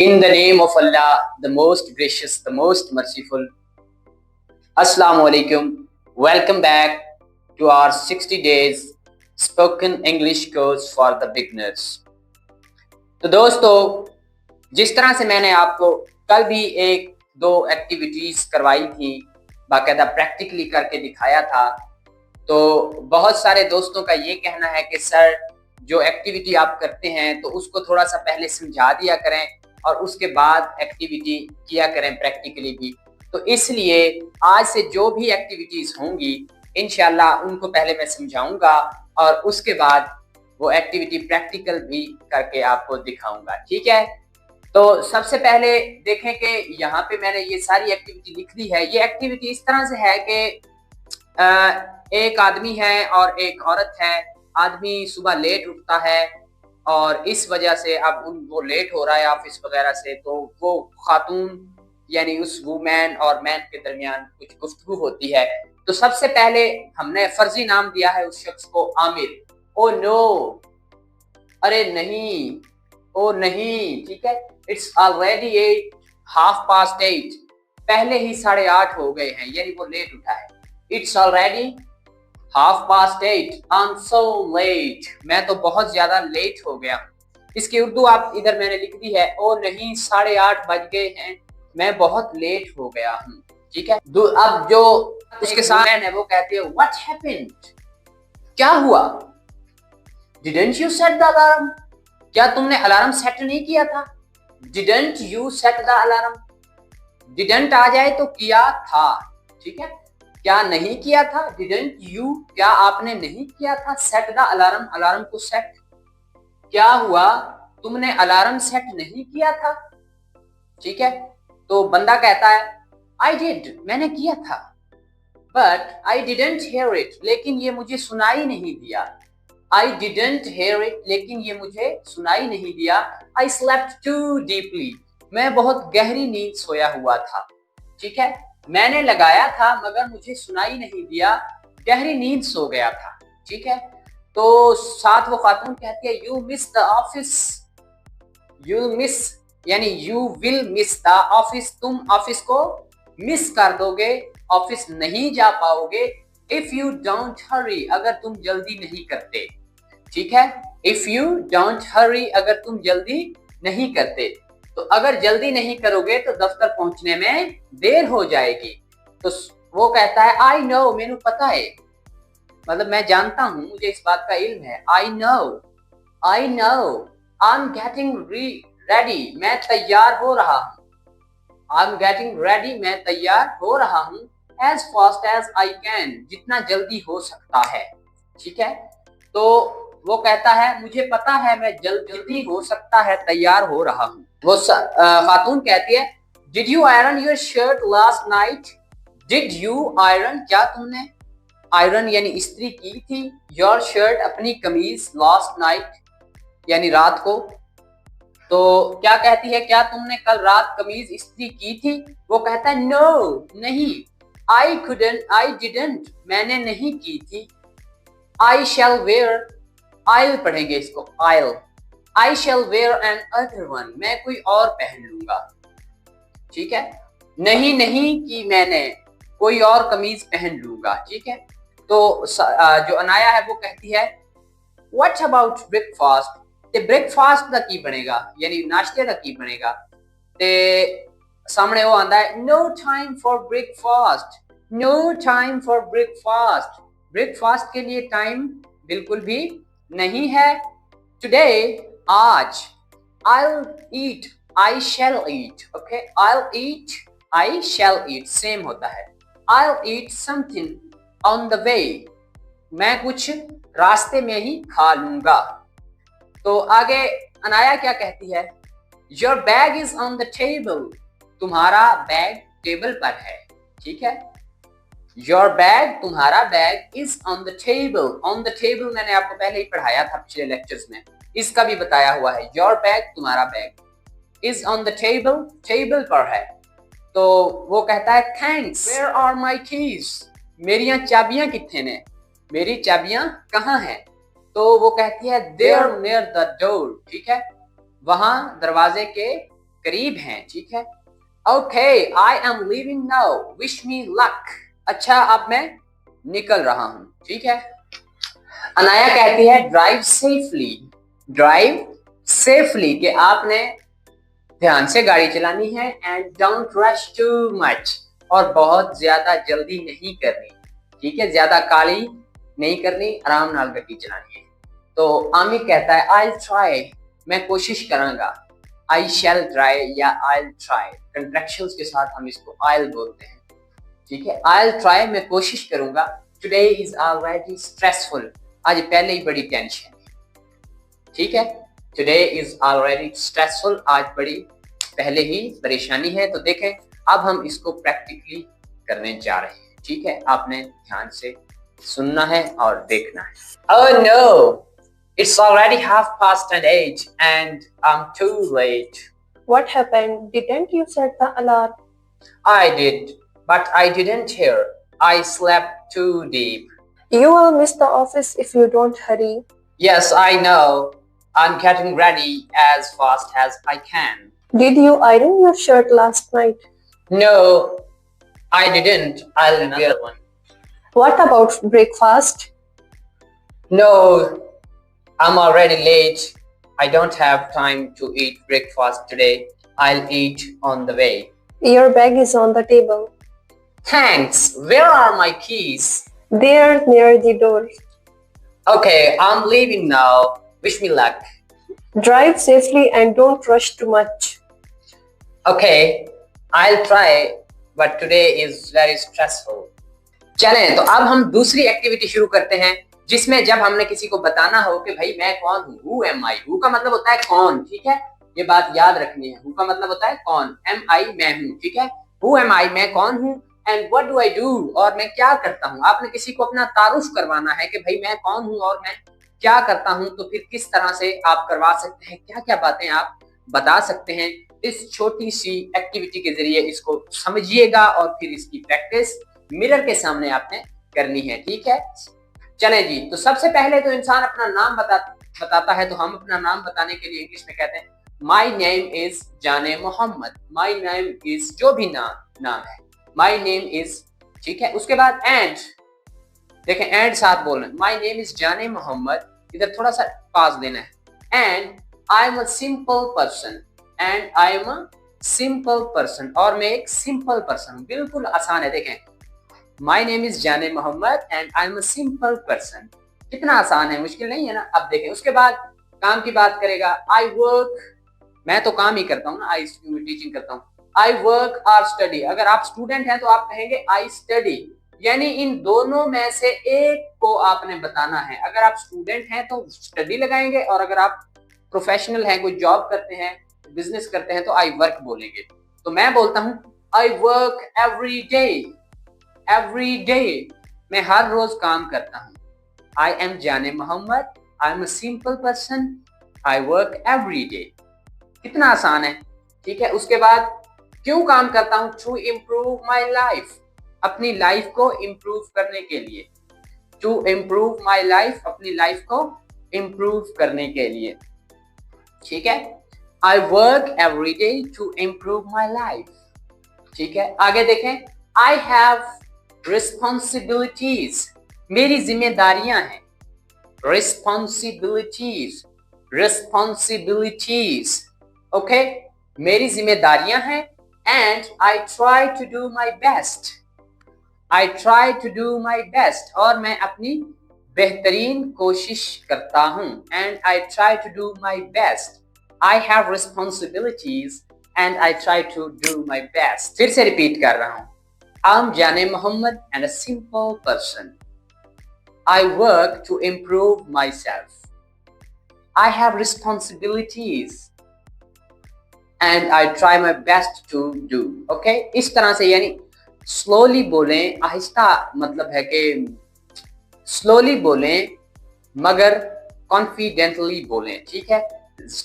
In the name of Allah, the most gracious, the most merciful. Assalamu alaikum. Welcome back to our 60 days spoken English course for the beginners. तो दोस्तों, जिस तरह से मैंने आपको कल भी एक दो एक्टिविटीज करवाई थी, बाकायदा प्रैक्टिकली करके दिखाया था, तो बहुत सारे दोस्तों का ये कहना है कि सर जो एक्टिविटी आप करते हैं तो उसको थोड़ा सा पहले समझा दिया करें और उसके बाद एक्टिविटी किया करें प्रैक्टिकली भी। तो इसलिए आज से जो भी एक्टिविटीज होंगी इंशाल्लाह उनको पहले मैं समझाऊंगा और उसके बाद वो एक्टिविटी प्रैक्टिकल भी करके आपको दिखाऊंगा, ठीक है। तो सबसे पहले देखें कि यहाँ पे मैंने ये सारी एक्टिविटी लिख दी है। ये एक्टिविटी इस तरह से है कि एक आदमी है और एक औरत है। आदमी सुबह लेट उठता है और इस वजह से अब वो लेट हो रहा है ऑफिस वगैरह से, तो वो खातून यानी उस वुमेन और मैन के दरमियान कुछ गुफ्तगू होती है। तो सबसे पहले हमने फर्जी नाम दिया है उस शख्स को आमिर। ओ नो, अरे नहीं, ओ नहीं, ठीक है। इट्स ऑलरेडी 8:30, पहले ही 8:30 हो गए हैं, यानी वो लेट उठा है। It's already 8:30, I am so let, मैं तो बहुत ज्यादा लेट हो गया। इसकी उर्दू आप इधर मैंने लिख दी है, ओ नहीं 8:30 बज गए हैं, मैं बहुत लेट हो गया हूँ, ठीक है। अब जो उसके साथ है वो कहते हैं व्हाट हैपेंड, क्या हुआ। Didn't you set the alarm, क्या तुमने अलार्म सेट नहीं किया था। Didn't you set the alarm, didn't आ जाए तो किया था, ठीक है। क्या नहीं किया था, डिडंट यू, क्या आपने नहीं किया था। सेट द अलार्म, अलार्म को सेट, क्या हुआ तुमने अलार्म सेट नहीं किया था, ठीक है। तो बंदा कहता है आई डिड, मैंने किया था, but I didn't hear it, लेकिन ये मुझे सुनाई नहीं दिया। आई डिडंट हेयर इट, लेकिन ये मुझे सुनाई नहीं दिया। आई स्लेप्ट टू डीपली, मैं बहुत गहरी नींद सोया हुआ था, ठीक है। मैंने लगाया था मगर मुझे सुनाई नहीं दिया, गहरी नींद सो गया था, ठीक है। तो साथ वो खातून कहती है you miss the office, you miss यानी you will miss the office, तुम ऑफिस को मिस कर दोगे, ऑफिस नहीं जा पाओगे। इफ यू डोंट हरी, अगर तुम जल्दी नहीं करते, ठीक है। इफ यू डोंट हरी, अगर तुम जल्दी नहीं करते, तो अगर जल्दी नहीं करोगे तो दफ्तर पहुंचने में देर हो जाएगी। तो वो कहता है आई नो, मैंने पता है, मतलब मैं जानता हूं, मुझे इस बात का इल्म है। I know, I am getting ready, मैं तैयार हो रहा हूँ। आई एम गेटिंग रेडी, मैं तैयार हो रहा हूँ। As fast as I can, जितना जल्दी हो सकता है, ठीक है। तो वो कहता है मुझे पता है मैं जल्दी हो सकता है तैयार हो रहा हूँ। वो खातून कहती है did you iron your shirt last night, did you iron, क्या तुमने आयरन यानी इस्त्री की थी, योर शर्ट, अपनी कमीज, लास्ट नाइट यानी रात को। तो क्या कहती है क्या तुमने कल रात कमीज इस्त्री की थी। वो कहता है नो, नहीं। आई कुडंट, आई डिडंट, मैंने नहीं की थी। आई शैल वेयर, आइल पढ़ेंगे इसको, आइल, आई शैल वेयर एन अदर वन, मैं कोई और पहन लूंगा, ठीक है। नहीं नहीं कि मैंने कोई और कमीज पहन लूंगा, ठीक है। तो जो अनाया है वो कहती है व्हाट अबाउट ब्रेकफास्ट, ते ब्रेकफास्ट का की बनेगा यानी नाश्ते का की बनेगा। ते सामने वो आंदा है no time for breakfast, no time for breakfast, breakfast के लिए टाइम बिल्कुल भी नहीं है। टुडे, आज, I'll eat, I shall eat, okay, I'll eat, I shall eat, same होता है। I'll eat something on the way, मैं कुछ रास्ते में ही खा लूंगा। तो आगे अनाया क्या कहती है Your bag is on the table, तुम्हारा बैग टेबल पर है, ठीक है। Your bag, तुम्हारा bag is on the table, on the table मैंने आपको पहले ही पढ़ाया था पिछले लेक्चर्स में, इसका भी बताया हुआ है। Your bag, तुम्हारा bag, is on the table, table पर है। तो वो कहता है thanks, where are my keys, मेरी चाबियां कितने ने, मेरी चाबियां कहाँ हैं। तो वो कहती है there near the door, ठीक है, वहां दरवाजे के करीब हैं, ठीक है। Okay, I am leaving now, wish me luck. अच्छा, अब मैं निकल रहा हूं, ठीक है। अनाया कहती है ड्राइव सेफली, ड्राइव सेफली कि आपने ध्यान से गाड़ी चलानी है, and don't rush too much, और बहुत ज्यादा जल्दी नहीं करनी, ठीक है, ज्यादा काली नहीं करनी, आराम नाल गड्डी चलानी है। तो आमिर कहता है आई ट्राई, मैं कोशिश करूंगा, आई शैल ट्राई या आई ट्राई, कंट्रैक्शंस के साथ हम इसको आइल बोलते हैं, ठीक है। आई ट्राई, मैं कोशिश करूंगा। टुडे इज ऑलरेडी स्ट्रेसफुल, आज पहले ही बड़ी टेंशन है, ठीक है। टुडे इज ऑलरेडी स्ट्रेसफुल, आज बड़ी पहले ही परेशानी है। तो देखें, अब हम इसको प्रैक्टिकली करने जा रहे हैं, ठीक है। आपने ध्यान से सुनना है और देखना है। Oh no, it's already 8:30 and I'm too late. What happened? Didn't you set the alarm? I did, but I didn't hear. I slept too deep. You will miss the office if you don't hurry. Yes, I know. I'm getting ready as fast as I can. Did you iron your shirt last night? No, I didn't. I'll another one. What about breakfast? No, I'm already late. I don't have time to eat breakfast today. I'll eat on the way. Your bag is on the table. Thanks. Where are my keys? There near the door. Okay, I'm leaving now. Wish me luck. Drive safely and don't rush too much. Okay, I'll try, but today is very stressful. चलें, तो अब हम दूसरी activity शुरू करते हैं, जिसमें जब हमने किसी को बताना हो कि भाई मैं कौन हूँ, हु एम आई, हु का मतलब होता है कौन, ठीक है, ये बात याद रखनी है। हु का मतलब होता है कौन, एम आई मैं हूँ, ठीक है। हु एम आई मैं कौन हूँ, and what do I do, और मैं क्या करता हूँ। आपने किसी को अपना तारुफ करवाना है कि भाई मैं कौन हूँ और मैं क्या करता हूँ, तो फिर किस तरह से आप करवा सकते हैं, क्या क्या बातें आप बता सकते हैं। इस छोटी सी एक्टिविटी के जरिए इसको समझिएगा और फिर इसकी प्रैक्टिस मिरर के सामने आपने करनी है, ठीक है। चलें जी, तो सबसे पहले तो इंसान अपना नाम बताता है, तो हम अपना नाम बताने के लिए इंग्लिश में कहते हैं माई name is Jaane Mohammad, my name is जो भी नाम है, माई नेम इज, ठीक है। उसके बाद एंड, देखें एंड साथ बोलना, माई नेम इज जाने मोहम्मद, इधर थोड़ा सा पास देना है, and I am a simple person, and I am a simple person, और मैं एक सिंपल पर्सन हूं, बिल्कुल आसान है। देखें माई name is Jaane Mohammad and I am a simple person, कितना आसान है, मुश्किल नहीं है ना। अब देखें, उसके बाद काम की बात करेगा, आई वर्क, मैं तो काम ही करता हूँ ना, आई टीचिंग करता हूँ, आई वर्क और स्टडी। अगर आप स्टूडेंट हैं तो आप कहेंगे आई स्टडी, यानी इन दोनों में से एक को आपने बताना है। अगर आप स्टूडेंट हैं तो स्टडी लगाएंगे, और अगर आप प्रोफेशनल हैं, कोई जॉब करते हैं, बिजनेस करते हैं, तो आई वर्क बोलेंगे। तो मैं बोलता हूँ I work every day, every day मैं हर रोज काम करता हूँ। I am Jaane Mohammad, I am a simple person, I work every day, कितना आसान है, ठीक है। उसके बाद क्यों काम करता हूँ, टू इम्प्रूव माई लाइफ, अपनी लाइफ को इम्प्रूव करने के लिए, टू इम्प्रूव माई लाइफ, अपनी लाइफ को इम्प्रूव करने के लिए, ठीक है। I work every day to improve my life, ठीक है। आगे देखें, आई हैव रिस्पॉन्सिबिलिटीज, मेरी जिम्मेदारियां हैं, रिस्पॉन्सिबिलिटीज, रिस्पॉन्सिबिलिटीज, ओके, मेरी जिम्मेदारियां हैं, and I try to do my best, I try to do my best, और मैं अपनी बेहतरीन कोशिश करता हूं, and I try to do my best, I have responsibilities and I try to do my best. फिर से रिपीट कर रहा हूं, I'm Jane Muhammad and a simple person. I work to improve myself. I have responsibilities and I try my best to do. Okay? इस तरह से, यानी slowly बोलें, आहिस्ता मतलब है कि slowly बोलें मगर confidently बोलें, ठीक है।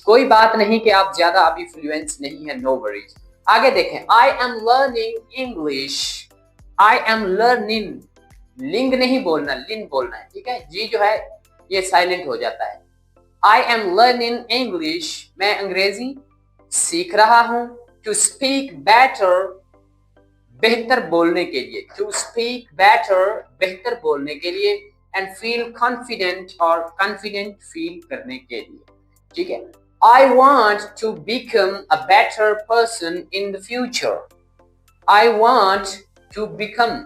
कोई बात नहीं कि आप ज्यादा अभी फ्लुएंस नहीं है, no worries। आगे देखें, I am learning English, I am learning, लिंग नहीं बोलना, लिन बोलना है, ठीक है। जी जो है ये साइलेंट हो जाता है। I am learning English, मैं अंग्रेजी सीख रहा हूं, टू स्पीक बेटर, बेहतर बोलने के लिए, टू स्पीक बेटर, बेहतर बोलने के लिए, एंड फील कॉन्फिडेंट, और कॉन्फिडेंट फील करने के लिए, ठीक है। I want to become a better person in the future, I want to become,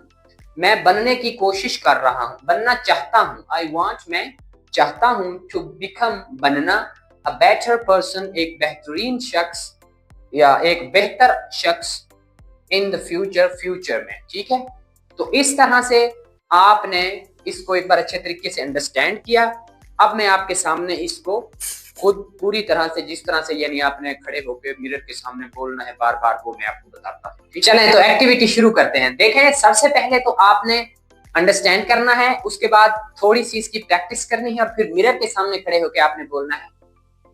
मैं बनने की कोशिश कर रहा हूं, बनना चाहता हूं, आई वॉन्ट, मैं चाहता हूं, टू बिकम, बनना, अ बेटर पर्सन, एक बेहतरीन शख्स या एक बेहतर शख्स, इन द फ्यूचर, फ्यूचर में, ठीक है। तो इस तरह से आपने इसको एक बार अच्छे तरीके से अंडरस्टैंड किया। अब मैं आपके सामने इसको खुद पूरी तरह से, जिस तरह से यानी आपने खड़े होकर मिरर के सामने बोलना है बार बार, वो मैं आपको बताता हूँ। चलें तो एक्टिविटी शुरू करते हैं। देखें, सबसे पहले तो आपने अंडरस्टैंड करना है, उसके बाद थोड़ी सी इसकी प्रैक्टिस करनी है, और फिर मिरर के सामने खड़े होकर आपने बोलना है,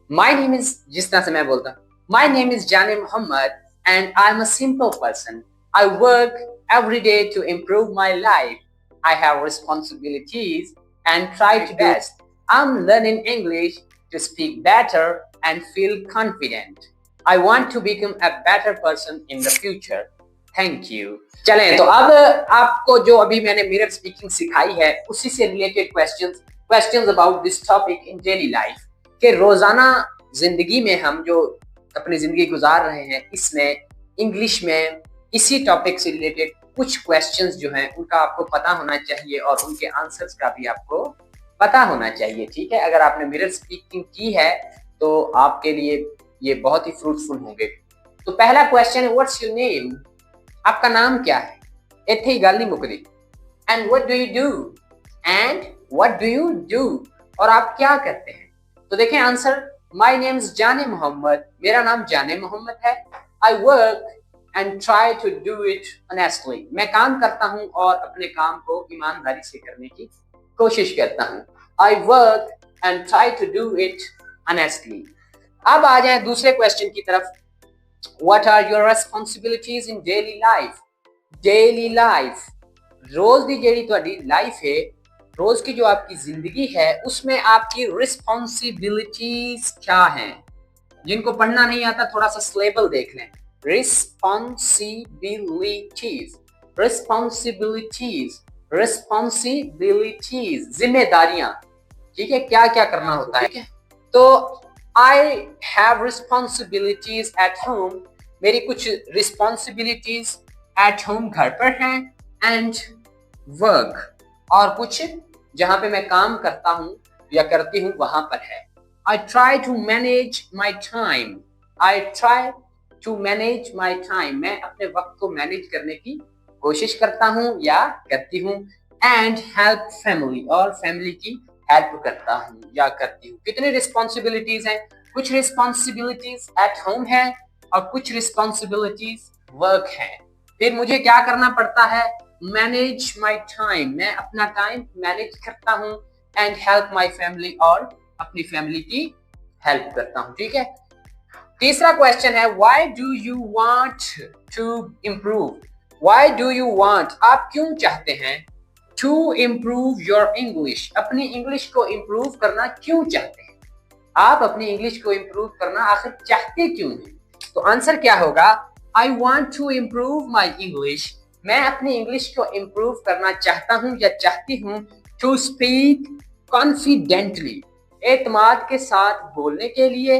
माई नेम इज, जिस तरह से मैं बोलता हूँ, माई name is Jaane Mohammad and I'm a simple person. I work every day to improve my life. I have responsibilities and try to do best. I'm learning English to speak better and feel confident. I want to become a better person in the future. Thank you. चलें तो अब आपको जो अभी मैंने mirror speaking सिखाई है उसी से related questions about this topic in daily life, के रोजाना जिंदगी में हम जो अपनी जिंदगी गुजार रहे हैं, इसमें इंग्लिश में इसी टॉपिक से रिलेटेड कुछ क्वेश्चंस जो हैं उनका आपको पता होना चाहिए, और उनके आंसर्स का भी आपको पता होना चाहिए, ठीक है। अगर आपने मिरर स्पीकिंग की है तो आपके लिए ये बहुत ही फ्रूटफुल होंगे। तो पहला क्वेश्चन है, व्हाट्स योर नेम, आपका नाम क्या है, इतनी ही गल नहीं मुकदी। And what do you do, and what do you do, और आप क्या करते हैं। तो देखें answer, my name is Jaane Mohammad, मेरा नाम जाने मोहम्मद है। I work and try to do it honestly, मैं काम करता हूं और अपने काम को ईमानदारी से करने की कोशिश करता हूं। I work and try to do it honestly. अब आ जाए दूसरे क्वेश्चन की तरफ, what are your responsibilities in daily life. Daily life, रोज की जेड़ी तुहाडी लाइफ है, रोज की जो आपकी जिंदगी है, उसमें आपकी रिस्पॉन्सिबिलिटीज क्या हैं। जिनको पढ़ना नहीं आता थोड़ा सा सिलेबल देख लें। रिस्पॉन्सिबिलिटीज, रिस्पॉन्सिबिलिटीज, रिस्पॉन्सिबिलिटीज, जिम्मेदारियां, ठीक है, क्या क्या करना होता है, ठीक है। तो आई हैव रिस्पॉन्सिबिलिटीज एट होम, मेरी कुछ रिस्पॉन्सिबिलिटीज एट होम घर पर हैं, एंड वर्क, और कुछ जहां पे मैं काम करता हूं या करती हूं वहां पर है। I try to manage my time. I try to manage my time. मैं अपने वक्त को मैनेज करने की कोशिश करता हूँ या करती हूँ। And help family, और फैमिली की हेल्प करता हूँ या करती हूँ। कितनी रिस्पॉन्सिबिलिटीज हैं, कुछ रिस्पॉन्सिबिलिटीज एट होम है और कुछ रिस्पॉन्सिबिलिटीज वर्क है। फिर मुझे क्या करना पड़ता है, मैनेज माई टाइम, मैं अपना टाइम मैनेज करता हूँ। एंड हेल्प माई फैमिली, और अपनी फैमिली की हेल्प करता हूं, ठीक है। तीसरा क्वेश्चन है, why do you want to improve, why do you want, आप क्यों चाहते हैं, टू इम्प्रूव योर इंग्लिश, अपनी इंग्लिश को इम्प्रूव करना क्यों चाहते हैं। आप अपनी इंग्लिश को इम्प्रूव करना आखिर चाहते क्यों हैं। तो आंसर क्या होगा, I want to improve my English, मैं अपनी इंग्लिश को इम्प्रूव करना चाहता हूं या चाहती हूं, टू स्पीक कॉन्फिडेंटली, एतमाद के साथ बोलने के लिए।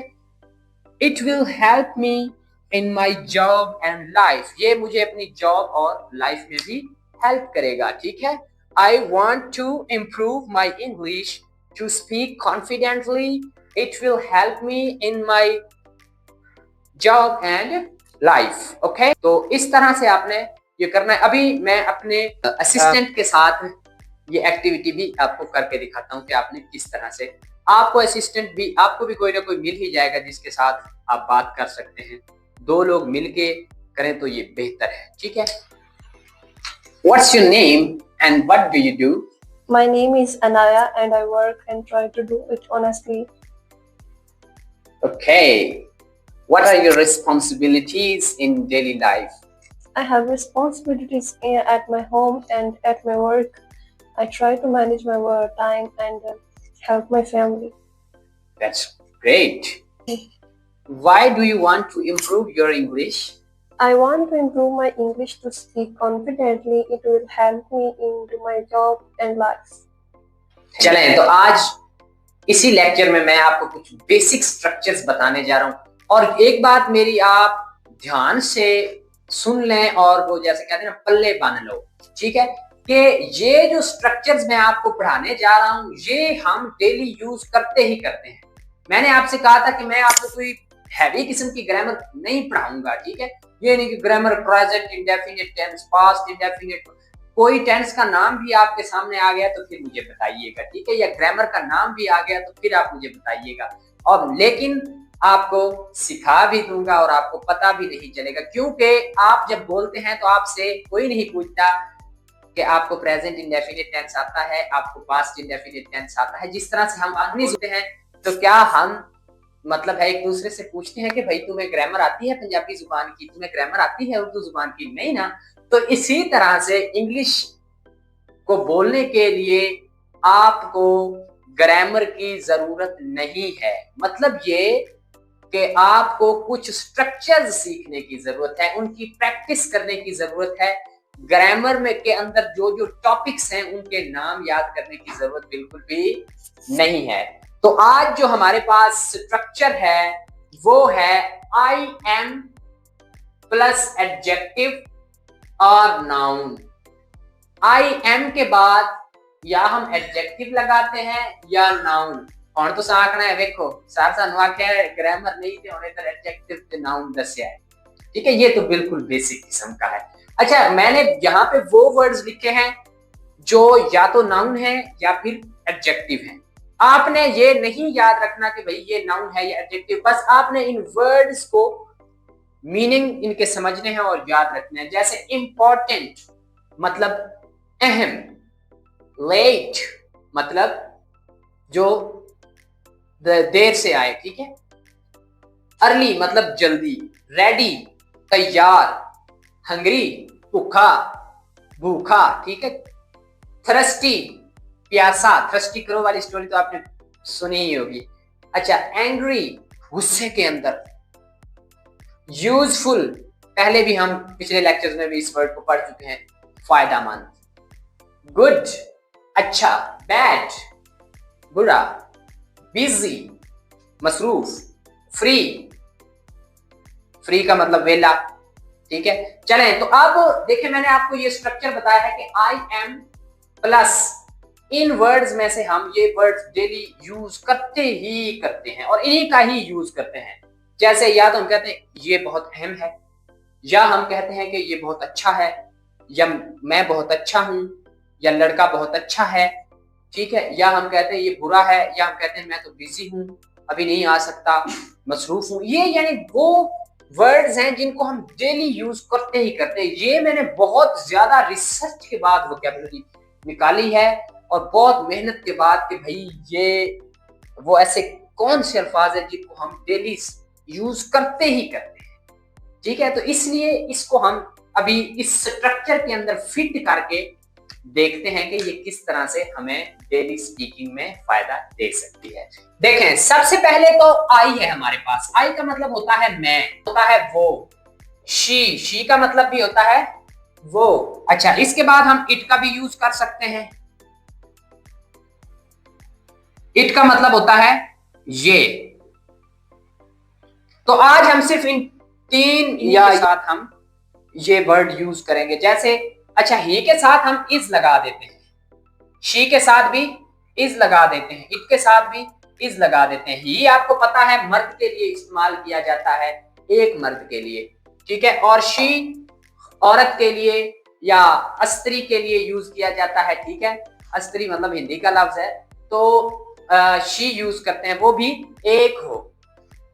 It will help me in my job and life, ये मुझे अपनी जॉब और लाइफ में भी हेल्प करेगा, ठीक है। I want to improve my English to speak confidently, it will help me in my job and life, okay. तो इस तरह से आपने ये करना है। अभी मैं अपने असिस्टेंट के साथ ये एक्टिविटी भी आपको करके दिखाता हूँ कि आपने किस तरह से, आपको असिस्टेंट भी, आपको भी कोई ना कोई मिल ही जाएगा जिसके साथ आप बात कर सकते हैं। दो लोग मिलके करें तो ये बेहतर है, ठीक है। What's your name and what do you do? My name is Anaya and I work and try to do it honestly. Okay. What are your responsibilities in daily life? I have responsibilities at my home and at my work. I try to manage my work time and help my family. That's great. Why do you want to improve your English? I want to improve my English to speak confidently. It will help me in my job and life. चलें तो आज इसी lecture में मैं आपको कुछ basic structures बताने जा रहा हूं और एक बात मेरी आप ध्यान से सुन लें और वो जैसे कहते हैं ना पल्ले बांध लो, ठीक है, कि ये जो स्ट्रक्चर्स मैं आपको पढ़ाने जा रहा हूं ये हम डेली यूज करते ही करते हैं। मैंने आपसे कहा था कि मैं आपको कोई हैवी किस्म की ग्रामर नहीं पढ़ाऊंगा, ठीक है, ये नहीं कि grammar present indefinite tense, past indefinite, कोई टेंस का नाम भी आपके सामने आ गया तो फिर मुझे बताइएगा, ठीक है, या ग्रामर का नाम भी आ गया तो फिर आप मुझे बताइएगा। और लेकिन आपको सिखा भी दूंगा और आपको पता भी नहीं चलेगा, क्योंकि आप जब बोलते हैं तो आपसे कोई नहीं पूछता कि आपको प्रेजेंट इंडेफिनिट टेंस आता है, आपको पास्ट इंडेफिनिट टेंस आता है। जिस तरह से हम आदमी सुनते हैं तो क्या हम मतलब है एक दूसरे से पूछते हैं कि भाई तुम्हें ग्रामर आती है पंजाबी जुबान की, तुम्हें ग्रामर आती है उर्दू जुबान की? नहीं ना। तो इसी तरह से इंग्लिश को बोलने के लिए आपको ग्रामर की जरूरत नहीं है। मतलब ये कि आपको कुछ स्ट्रक्चर्स सीखने की जरूरत है, उनकी प्रैक्टिस करने की जरूरत है। ग्रामर में के अंदर जो जो टॉपिक्स हैं उनके नाम याद करने की जरूरत बिल्कुल भी नहीं है। तो आज जो हमारे पास स्ट्रक्चर है वो है आई एम प्लस एडजेक्टिव और नाउन। आई एम के बाद या हम एडजेक्टिव लगाते हैं या नाउन। ਹੁਣ ਤੁਸੀਂ ਆਖਣਾ है देखो सर सानू आख्या ग्रामर नहीं थे होने तर एडजेक्टिव ते नाउन दस्या है, ठीक है, ये तो बिल्कुल बेसिक किस्म का है। अच्छा, मैंने यहाँ पे वो वर्ड्स लिखे हैं जो या तो नाउन है या फिर एडजेक्टिव है। आपने ये नहीं याद रखना कि भाई ये नाउन है या एडजेक्टिव, बस आपने इन वर्ड्स को मीनिंग इनके समझने हैं और याद रखने हैं। जैसे इंपॉर्टेंट मतलब अहम, लेट मतलब जो देर से आए, ठीक है, अर्ली मतलब जल्दी, रेडी तैयार, हंग्री भूखा भूखा, ठीक है, थ्रस्टी प्यासा, थ्रस्टी करो वाली स्टोरी तो आपने सुनी ही होगी। अच्छा, एंग्री गुस्से के अंदर, यूजफुल पहले भी हम पिछले लेक्चर्स में भी इस वर्ड को पढ़ चुके हैं, फायदामंद, गुड अच्छा, बैड बुरा, बिजी मसरूफ, फ्री फ्री का मतलब वेला, ठीक है। चलें तो अब देखें मैंने आपको ये स्ट्रक्चर बताया है कि I am plus in words में से हम ये वर्ड्स डेली यूज करते ही करते हैं और इन्हीं का ही यूज करते हैं। जैसे या तो हम कहते हैं ये बहुत अहम है, या हम कहते हैं कि ये बहुत अच्छा है, या मैं बहुत अच्छा हूं, या लड़का बहुत अच्छा है, ठीक है, या हम कहते हैं ये बुरा है, या हम कहते हैं मैं तो बिजी हूं अभी नहीं आ सकता, मसरूफ हूं। ये यानी वो वर्ड्स हैं जिनको हम डेली यूज करते ही करते हैं। ये मैंने बहुत ज्यादा रिसर्च के बाद वोकैबुलरी निकाली है और बहुत मेहनत के बाद कि भाई ये वो ऐसे कौन से अल्फाज है जिनको हम डेली यूज करते ही करते हैं, ठीक है। तो इसलिए इसको हम अभी इस स्ट्रक्चर के अंदर फिट करके देखते हैं कि ये किस तरह से हमें डेली स्पीकिंग में फायदा दे सकती है। देखें, सबसे पहले तो आई है हमारे पास। आई का मतलब होता है मैं, होता है वो। शी का मतलब भी होता है वो। अच्छा, इसके बाद हम इट का भी यूज कर सकते हैं। इट का मतलब होता है ये। तो आज हम सिर्फ इन तीन या साथ हम ये वर्ड यूज करेंगे। जैसे अच्छा, ही के साथ हम इज लगा देते हैं, शी के साथ भी इज लगा देते हैं, इट के साथ भी इज लगा देते हैं। ही आपको पता है मर्द के लिए इस्तेमाल किया जाता है, एक मर्द के लिए, ठीक है, और शी औरत के लिए या स्त्री के लिए यूज किया जाता है, ठीक है। स्त्री मतलब हिंदी का लफ्ज है, तो शी यूज करते हैं, वो भी एक हो।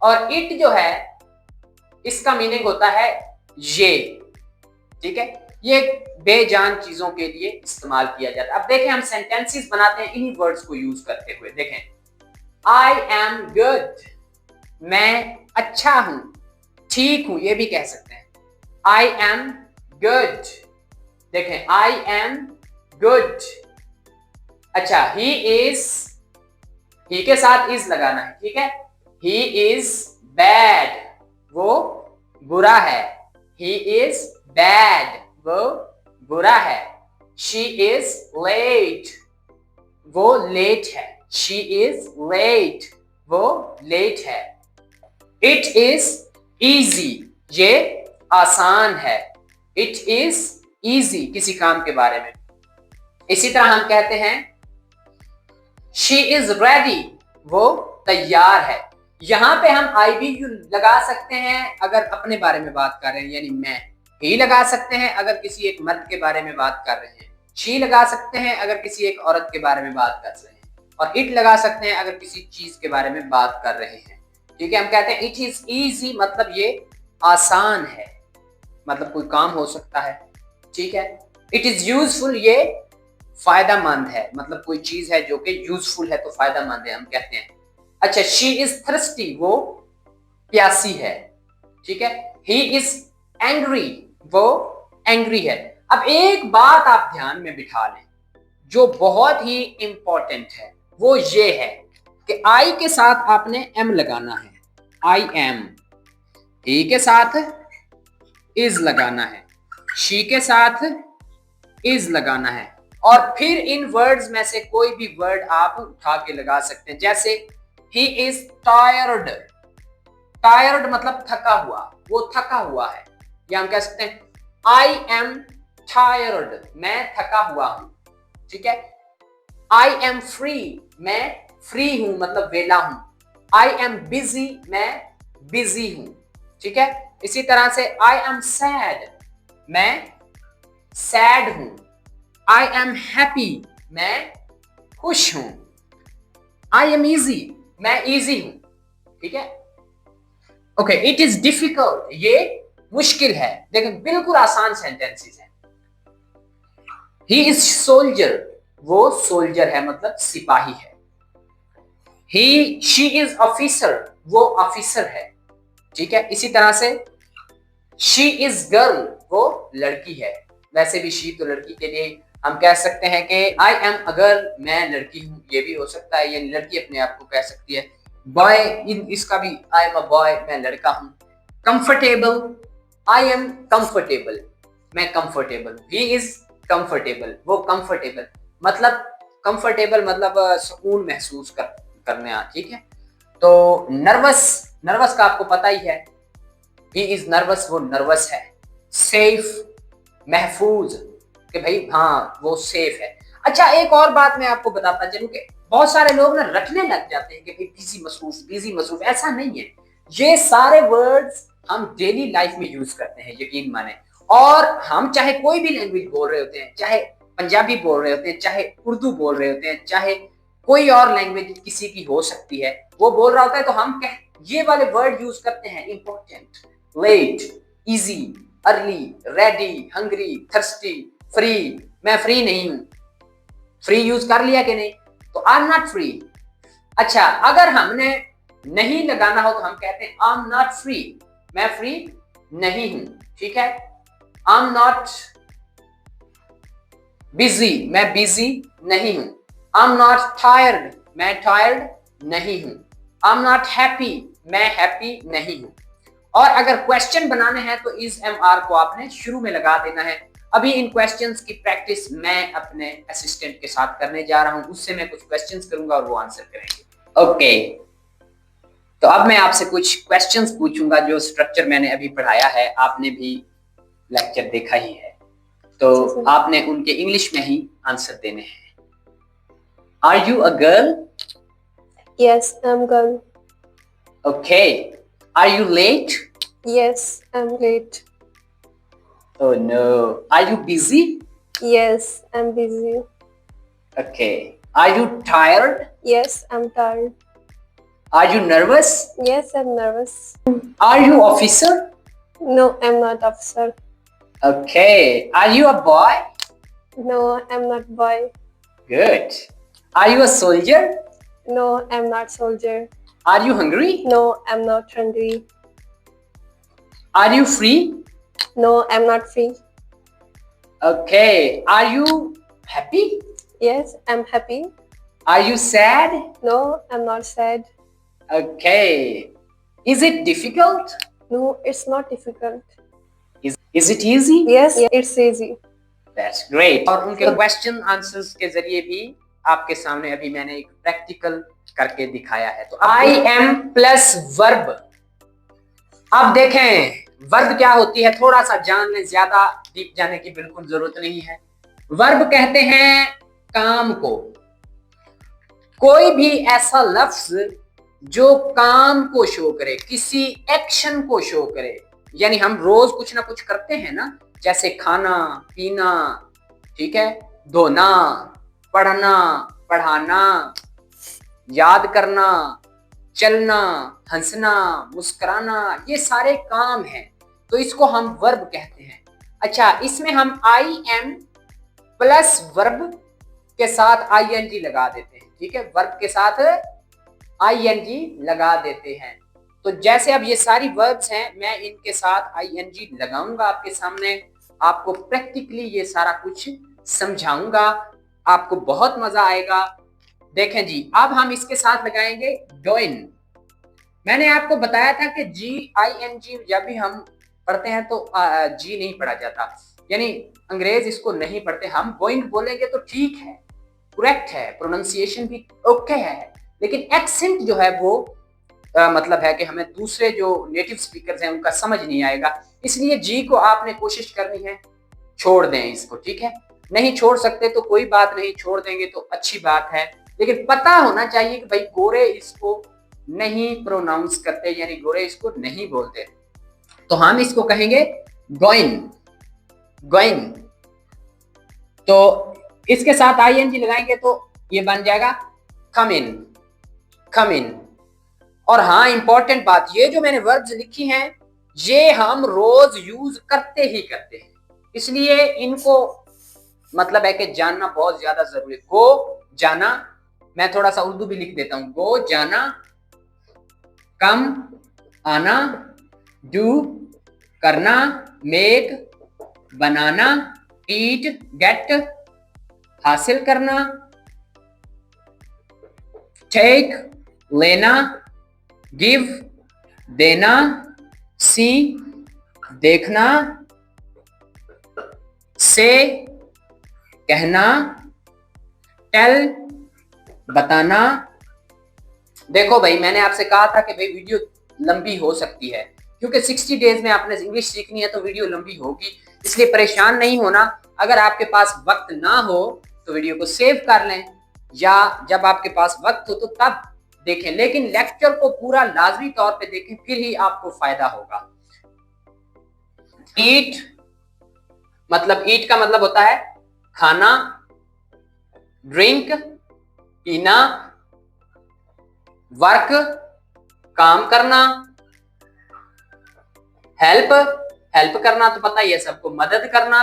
और इट जो है इसका मीनिंग होता है ये, ठीक है, ये बेजान चीजों के लिए इस्तेमाल किया जाता है। अब देखें हम सेंटेंसेस बनाते हैं इन्हीं वर्ड्स को यूज करते हुए। देखें, आई एम गुड मैं अच्छा हूं, ठीक हूं, ये भी कह सकते हैं। आई एम गुड, देखें आई एम गुड। अच्छा, ही इज, ही के साथ इज लगाना है, ठीक है, ही इज bad, वो बुरा है. He is bad, वो बुरा है. She is late, वो late है. She is late, वो late है. It is easy, ये आसान है. It is easy, किसी काम के बारे में. इसी तरह हम कहते हैं She is ready, वो तैयार है. यहां पे हम IBU लगा सकते हैं अगर अपने बारे में बात कर रहे हैं, यानी मैं. ही लगा सकते हैं अगर किसी एक मर्द के बारे में बात कर रहे हैं. शी लगा सकते हैं अगर किसी एक औरत के बारे में बात कर रहे हैं. और इट लगा सकते हैं अगर किसी चीज के बारे में बात कर रहे हैं. ठीक है, हम कहते हैं इट इज ईजी, मतलब ये आसान है, मतलब कोई काम हो सकता है. ठीक है. इट इज यूजफुल, ये फायदामंद है, मतलब कोई चीज है जो कि यूजफुल है तो फायदामंद है, हम कहते हैं. अच्छा, शी इज थर्स्टी, वो प्यासी है. ठीक है. ही इज एंग्री, वो एंग्री है. अब एक बात आप ध्यान में बिठा लें जो बहुत ही इंपॉर्टेंट है, वो ये है कि आई के साथ आपने एम लगाना है. I am. ही के साथ इज लगाना है. शी के साथ इज लगाना है. और फिर इन वर्ड्स में से कोई भी वर्ड आप उठा के लगा सकते हैं. जैसे ही इज टायर्ड. टायर्ड मतलब थका हुआ, वो थका हुआ है. या हम कह सकते हैं आई एम टायर्ड, मैं थका हुआ हूं. ठीक है. आई एम फ्री, मैं फ्री हूं, मतलब वेला हूं. आई एम बिजी, मैं बिजी हूं. ठीक है. इसी तरह से आई एम सैड, मैं सैड हूं. आई एम हैप्पी, मैं खुश हूं. आई एम इजी, मैं इजी हूं. ठीक है. ओके. इट इज डिफिकल्ट, ये मुश्किल है. देखिए बिल्कुल आसान सेंटेंसेस हैं. ही इज सोल्जर, वो सोल्जर है, मतलब सिपाही है. शी इज ऑफिसर, वो ऑफिसर है. ठीक है. इसी तरह से शी इज गर्ल, वो लड़की है. वैसे भी शी तो लड़की के लिए हम कह सकते हैं कि आई एम अ गर्ल, मैं लड़की हूं, ये भी हो सकता है. यानी लड़की अपने आप को कह सकती है. बॉय, इसका भी आई एम अ बॉय, मैं लड़का हूं. कंफर्टेबल, आई एम कंफर्टेबल, मैं कंफर्टेबल. ही इज कंफर्टेबल, वो कंफर्टेबल, मतलब कंफर्टेबल मतलब सुकून महसूस करने. ठीक है. तो नर्वस, नर्वस का आपको पता ही है. ही इज नर्वस, वो नर्वस है. सेफ, महफूज, कि भाई हाँ वो सेफ है. अच्छा, एक और बात मैं आपको बताता चलूं कि बहुत सारे लोग ना रटने लग जाते हैं कि भाई बिजी मसरूफ, बिजी मसरूफ. ऐसा नहीं है. ये सारे वर्ड्स हम डेली लाइफ में यूज करते हैं, यकीन माने. और हम चाहे कोई भी लैंग्वेज बोल रहे होते हैं, चाहे पंजाबी बोल रहे होते हैं, चाहे उर्दू बोल रहे होते हैं, चाहे कोई और लैंग्वेज किसी की हो सकती है, वो बोल रहा होता है तो हम ये वाले वर्ड यूज करते हैं. Important, late, easy, early, ready, hungry, thirsty, free. मैं फ्री नहीं हूं. फ्री यूज कर लिया कि नहीं? तो आई एम नॉट फ्री. अच्छा, अगर हमने नहीं लगाना हो तो हम कहते हैं आई एम नॉट फ्री, मैं फ्री नहीं हूं. ठीक है. आई एम नॉट बिजी, मैं बिजी नहीं हूं. आई एम नॉट टायर्ड, मैं टायर्ड नहीं हूं. आई एम नॉट हैप्पी, मैं हैप्पी नहीं हूं. और अगर क्वेश्चन बनाने हैं तो इज एम आर को आपने शुरू में लगा देना है. अभी इन क्वेश्चंस की प्रैक्टिस मैं अपने असिस्टेंट के साथ करने जा रहा हूं. उससे मैं कुछ क्वेश्चंस करूंगा और वो आंसर करेंगे. ओके. तो अब मैं आपसे कुछ क्वेश्चंस पूछूंगा. जो स्ट्रक्चर मैंने अभी पढ़ाया है, आपने भी लेक्चर देखा ही है, तो आपने उनके इंग्लिश में ही आंसर देने हैं. Are you a girl? Yes, I'm girl. Okay. Are you late? Yes, I'm late. Oh no. Are you busy? Yes, I'm busy. Okay. Are you tired? Yes, I'm tired. Are you nervous? Yes, I'm nervous. Are you officer? No, I'm not officer. Okay. Are you a boy? No, I'm not boy. Good. Are you a soldier? No, I'm not soldier. Are you hungry? No, I'm not hungry. Are you free? No, I'm not free. Okay. Are you happy? Yes, I'm happy. Are you sad? No, I'm not sad. Okay. Is it difficult? No, it's not difficult. Is it easy? Yes, it's easy. That's great. और उनके question answers के जरिए भी आपके सामने अभी मैंने एक प्रैक्टिकल करके दिखाया है। तो आई एम प्लस वर्ब। अब देखें वर्ब क्या होती है, थोड़ा सा जान लें, ज्यादा डीप जाने की बिल्कुल जरूरत नहीं है। वर्ब कहते हैं काम को, कोई भी ऐसा लफ्ज जो काम को शो करे, किसी एक्शन को शो करे। यानी हम रोज कुछ ना कुछ करते हैं ना, जैसे खाना पीना, ठीक है, धोना, पढ़ना, पढ़ाना, याद करना, चलना, हंसना, मुस्कुराना, ये सारे काम हैं, तो इसको हम वर्ब कहते हैं। अच्छा, इसमें हम आई एम प्लस वर्ब के साथ आईएनजी लगा देते हैं, ठीक है, वर्ब के साथ आईएनजी लगा देते हैं। तो जैसे अब ये सारी वर्ब्स हैं, मैं इनके साथ आईएनजी लगाऊंगा आपके सामने, आपको प्रैक्टिकली ये सारा कुछ समझाऊंगा, आपको बहुत मजा आएगा। देखें जी, अब हम इसके साथ लगाएंगे join। मैंने आपको बताया था कि GING जब भी हम पढ़ते हैं तो जी नहीं पढ़ा जाता, यानी अंग्रेज इसको नहीं पढ़ते, हम गोइंग बोलेंगे तो ठीक है, करेक्ट है, प्रोनाउंसिएशन भी ओके है, लेकिन एक्सेंट जो है वो मतलब है कि हमें दूसरे जो नेटिव स्पीकर्स हैं उनका समझ नहीं आएगा, इसलिए जी को आपने कोशिश करनी है छोड़ दें इसको, ठीक है। नहीं छोड़ सकते तो कोई बात नहीं, छोड़ देंगे तो अच्छी बात है, लेकिन पता होना चाहिए कि भाई गोरे इसको नहीं प्रोनाउंस करते, यानी गोरे इसको नहीं बोलते, तो हम इसको कहेंगे गोइंग, गोइंग। तो इसके साथ आईएनजी लगाएंगे तो ये बन जाएगा कम इन, कम इन। और हाँ, इंपॉर्टेंट बात, ये जो मैंने वर्ब्स लिखी हैं ये हम रोज यूज करते ही करते हैं, इसलिए इनको मतलब है कि जानना बहुत ज्यादा जरूरी है। गो जाना, मैं थोड़ा सा उर्दू भी लिख देता हूं, गो जाना, कम आना, डू करना, मेक बनाना, ईट गेट हासिल करना, टेक लेना, गिव देना, सी देखना, से कहना, टेल बताना। देखो भाई, मैंने आपसे कहा था कि भाई वीडियो लंबी हो सकती है, क्योंकि 60 डेज में आपने इंग्लिश सीखनी है तो वीडियो लंबी होगी, इसलिए परेशान नहीं होना। अगर आपके पास वक्त ना हो तो वीडियो को सेव कर लें, या जब आपके पास वक्त हो तो तब देखें, लेकिन लेक्चर को पूरा लाजमी तौर पे देखें, फिर ही आपको फायदा होगा। ईट मतलब, ईट का मतलब होता है खाना, ड्रिंक पीना, वर्क काम करना, हेल्प हेल्प करना तो पता ही है सबको, मदद करना,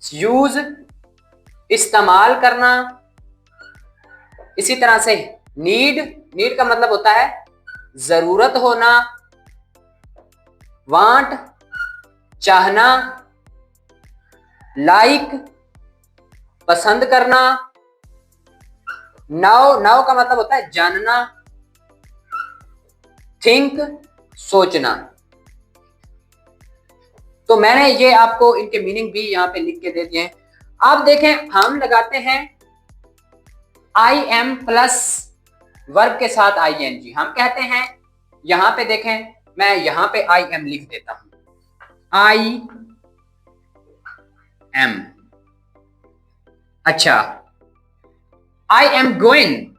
यूज इस्तेमाल करना, इसी तरह से नीड, नीड का मतलब होता है जरूरत होना, वांट चाहना, लाइक पसंद करना, नाउ, नाउ का मतलब होता है जानना, थिंक सोचना। तो मैंने ये आपको इनके मीनिंग भी यहां पे लिख के दे दिए हैं। अब देखें, हम लगाते हैं आई एम प्लस वर्ब के साथ आईएनजी। हम कहते हैं, यहां पे देखें, मैं यहां पे आई एम लिख देता हूं, आई एम। अच्छा, आई एम गोइंग,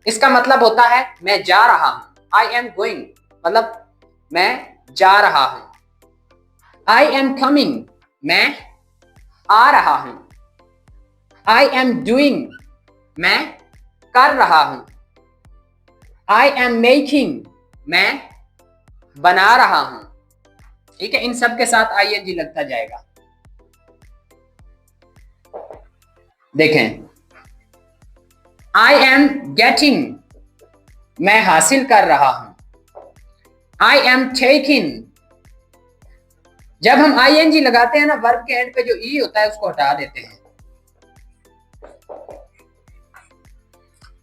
इसका मतलब होता है मैं जा रहा हूं, आई एम गोइंग मतलब मैं जा रहा हूं। आई एम कमिंग, मैं आ रहा हूं। आई एम डूइंग, मैं कर रहा हूं। आई एम मेकिंग, मैं बना रहा हूं। ठीक है, इन सब के साथ आईएनजी लगता जाएगा। देखें, आई एम गेटिंग, मैं हासिल कर रहा हूं। आई एम टेकिंग, जब हम आईएनजी लगाते हैं ना, वर्ब के एंड पे जो ई होता है उसको हटा देते हैं।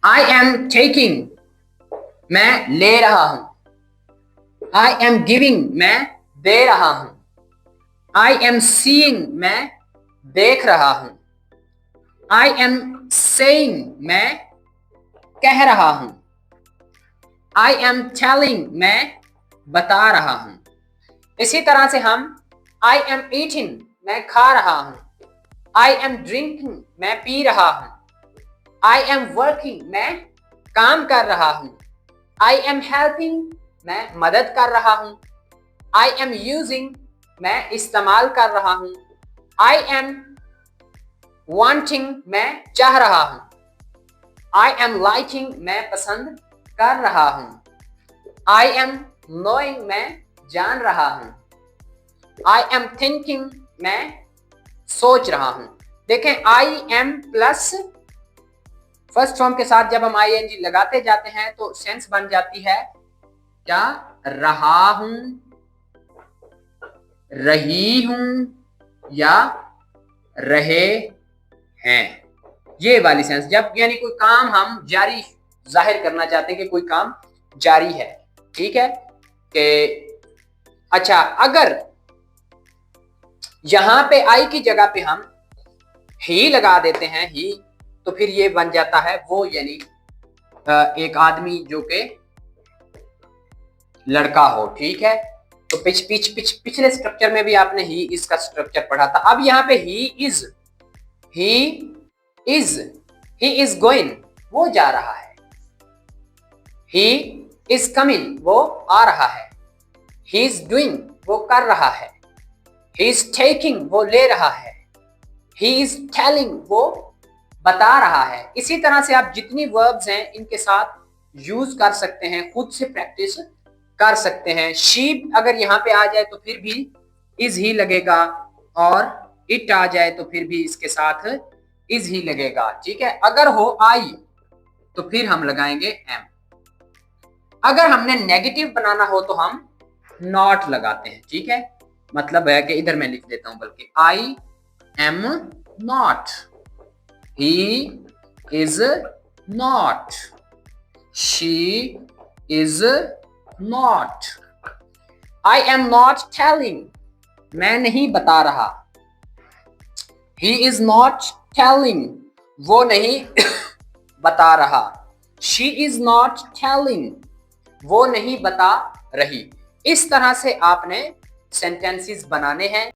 आई एम टेकिंग, मैं ले रहा हूं। आई एम गिविंग, मैं दे रहा हूं। आई एम सीइंग, मैं देख रहा हूं। आई एम सेइंग, मैं कह रहा हूं। आई एम टेलिंग, मैं बता रहा हूं। इसी तरह से हम आई एम ईटिंग, मैं खा रहा हूं। आई एम ड्रिंकिंग, मैं पी रहा हूं। आई एम वर्किंग, मैं काम कर रहा हूं। आई एम हेल्पिंग, मैं मदद कर रहा हूं। आई एम यूजिंग, मैं इस्तेमाल कर रहा हूं। आई एम वांटिंग, मैं चाह रहा हूं। आई एम लाइकिंग, मैं पसंद कर रहा हूं। आई एम नोइंग, मैं जान रहा हूं। आई एम थिंकिंग, मैं सोच रहा हूं। देखें, I am plus first form के साथ जब हम आई एन जी लगाते जाते हैं तो सेंस बन जाती है क्या? रहा हूं, रही हूं या रहे हैं, ये वाली सेंस। जब यानी कोई काम हम जारी जाहिर करना चाहते हैं कि कोई काम जारी है, ठीक है। कि अच्छा, अगर यहां पे आई की जगह पे हम ही लगा देते हैं, ही, तो फिर ये बन जाता है वो, यानी एक आदमी जो के लड़का हो, ठीक है। तो पिछले स्ट्रक्चर में भी आपने ही इज का स्ट्रक्चर पढ़ा था। अब यहाँ पे ही इज गोइंग, वो जा रहा है। ही इज कमिंग, वो आ रहा है। ही इज डूइंग, वो कर रहा है। ही इज टेकिंग, वो ले रहा है। ही इज टेलिंग, वो बता रहा है। इसी तरह से आप जितनी वर्ब्स हैं इनके साथ यूज कर सकते हैं, खुद से प्रैक्टिस कर सकते हैं। शीप अगर यहाँ पे आ जाए तो फिर भी इज ही लगेगा, और इट आ जाए तो फिर भी इसके साथ इज ही लगेगा, ठीक है। अगर हो आई तो फिर हम लगाएंगे एम। अगर हमने नेगेटिव बनाना हो तो हम नॉट लगाते हैं, ठीक है। मतलब है कि इधर मैं लिख देता हूं, बल्कि I am not, he is not, she is not. I am not telling, मैं नहीं बता रहा। ही इज नॉट टेलिंग, वो नहीं बता रहा। शी इज नॉट टेलिंग, वो नहीं बता रही। इस तरह से आपने सेंटेंसेस बनाने हैं।